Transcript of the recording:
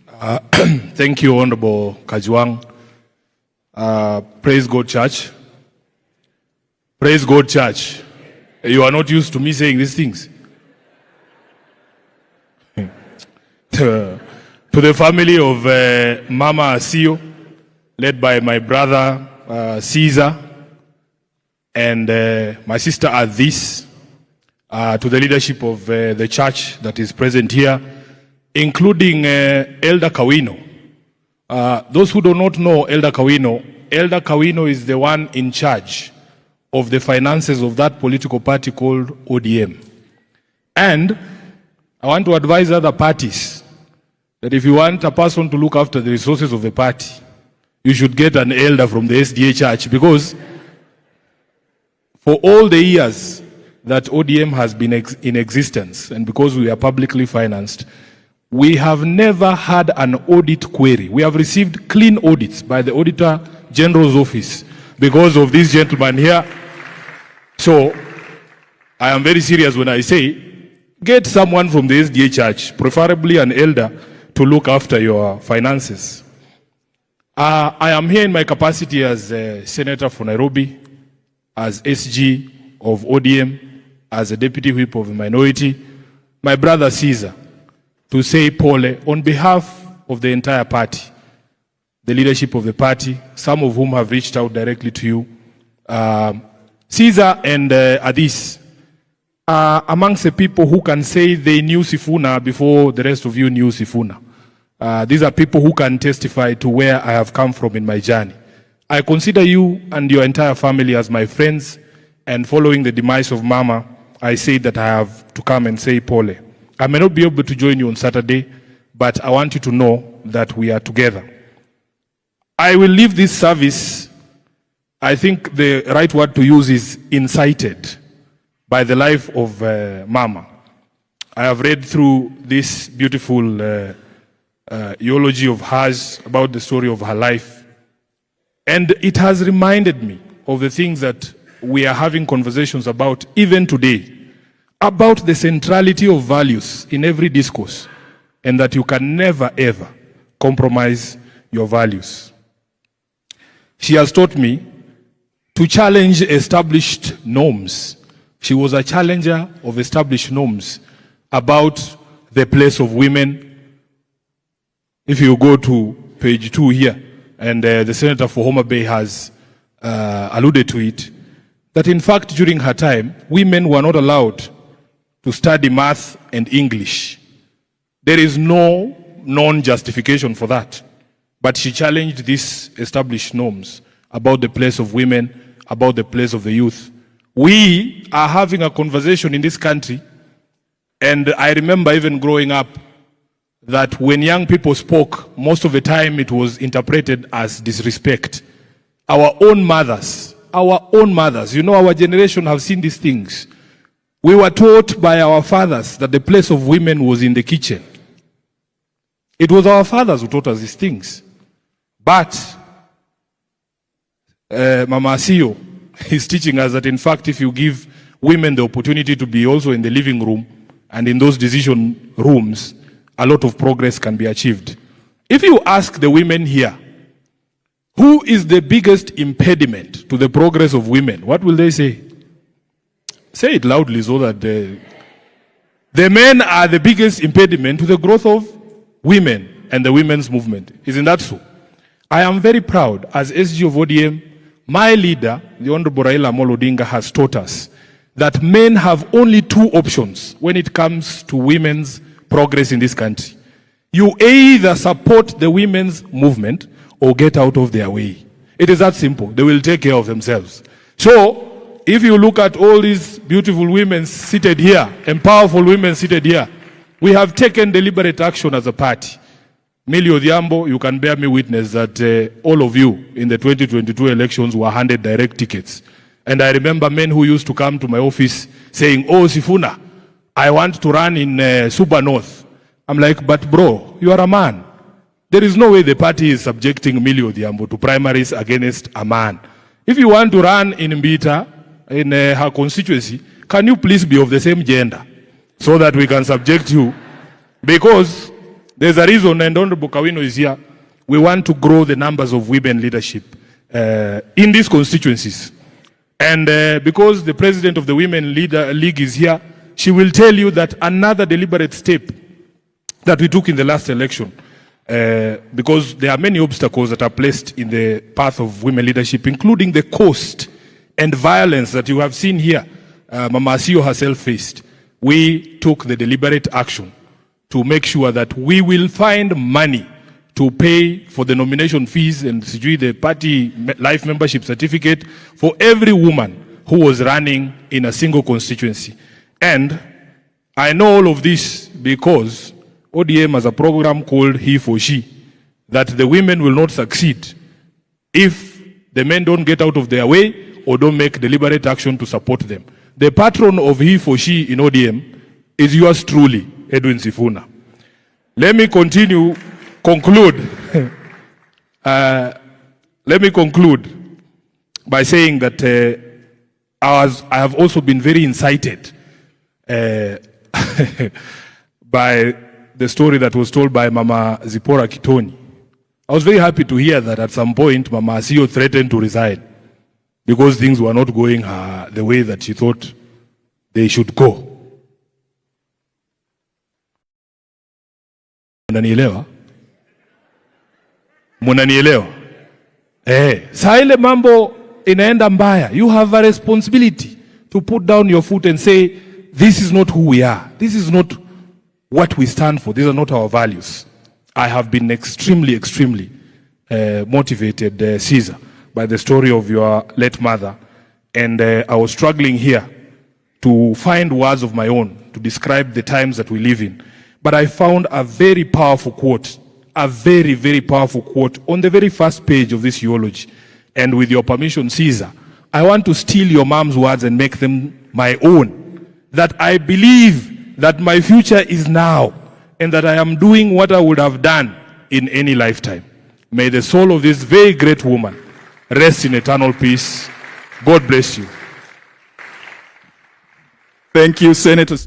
Thank you, Honorable Kajwang. Praise God, Church. Praise God, Church. You are not used to me saying these things. To the family of Mama Asio, led by my brother Caesar, and my sister Adis, to the leadership of the church that is present here, including Elder Kawino. Those who do not know Elder Kawino is the one in charge of the finances of that political party called ODM. And I want to advise other parties that if you want a person to look after the resources of the party, you should get an elder from the SDA church, because for all the years that ODM has been in existence, and because we are publicly financed, we have never had an audit query. We have received clean audits by the Auditor General's office because of this gentleman here. So I am very serious when I say, get someone from the SDA church, preferably an elder, to look after your finances. I am here in my capacity as a senator for Nairobi, as SG of ODM, as a deputy whip of the minority, my brother Caesar, to say pole on behalf of the entire party, the leadership of the party, some of whom have reached out directly to you. Caesar and Adis are amongst the people who can say they knew Sifuna before the rest of you knew Sifuna. These are people who can testify to where I have come from in my journey. I consider you and your entire family as my friends, and following the demise of Mama, I say that I have to come and say pole. I may not be able to join you on Saturday, but I want you to know that we are together. I will leave this service, I think the right word to use is incited, by the life of Mama. I have read through this beautiful eulogy of hers about the story of her life, and it has reminded me of the things that we are having conversations about even today, about the centrality of values in every discourse, and that you can never ever compromise your values. She has taught me to challenge established norms. She was a challenger of established norms about the place of women. If you go to page 2 here, and the Senator for Homa Bay has alluded to it, that in fact during her time, women were not allowed to study math and English. There is no non-justification for that. But she challenged these established norms about the place of women, about the place of the youth. We are having a conversation in this country, and I remember even growing up that when young people spoke, most of the time it was interpreted as disrespect. Our own mothers, you know, our generation have seen these things. We were taught by our fathers that the place of women was in the kitchen. It was our fathers who taught us these things. But Mama Asio is teaching us that in fact if you give women the opportunity to be also in the living room and in those decision rooms, a lot of progress can be achieved. If you ask the women here, who is the biggest impediment to the progress of women, what will they say? Say it loudly so that the men are the biggest impediment to the growth of women and the women's movement. Isn't that so? I am very proud as SG of ODM, my leader, the Honorable Raila Amolo Odinga, has taught us that men have only 2 options when it comes to women's progress in this country. You either support the women's movement or get out of their way. It is that simple. They will take care of themselves. So, if you look at all these beautiful women seated here, and powerful women seated here, we have taken deliberate action as a party. Millie Odhiambo, you can bear me witness that all of you in the 2022 elections were handed direct tickets. And I remember men who used to come to my office saying, oh, Sifuna, I want to run in Suba North. I'm like, but bro, you are a man. There is no way the party is subjecting Millie Odhiambo to primaries against a man. If you want to run in Mbita, in her constituency, can you please be of the same gender so that we can subject you? Because There's a reason, and Honorable Kawino is here. We want to grow the numbers of women leadership in these constituencies. And because the president of the Women League is here, she will tell you that another deliberate step that we took in the last election, because there are many obstacles that are placed in the path of women leadership, including the cost and violence that you have seen here, Mama Asiyo herself faced. We took the deliberate action to make sure that we will find money to pay for the nomination fees and the party life membership certificate for every woman who was running in a single constituency. And I know all of this because ODM has a program called He for She, that the women will not succeed if the men don't get out of their way or don't make deliberate action to support them. The patron of He for She in ODM is yours truly, Edwin Sifuna. Let me conclude by saying that I have also been very incited by the story that was told by Mama Zipporah Kitoni. I was very happy to hear that at some point Mama Asiyo threatened to resign because things were not going the way that she thought they should go. Munanielewa? Munanielewa? Saa ile mambo inaenda mbaya, you have a responsibility to put down your foot and say, this is not who we are. This is not what we stand for. These are not our values. I have been extremely motivated, Caesar, by the story of your late mother. And I was struggling here to find words of my own to describe the times that we live in. But I found a very powerful quote, a very powerful quote on the very first page of this eulogy. And with your permission, Caesar, I want to steal your mom's words and make them my own. That I believe that my future is now and that I am doing what I would have done in any lifetime. May the soul of this very great woman rest in eternal peace. God bless you. Thank you, Senator.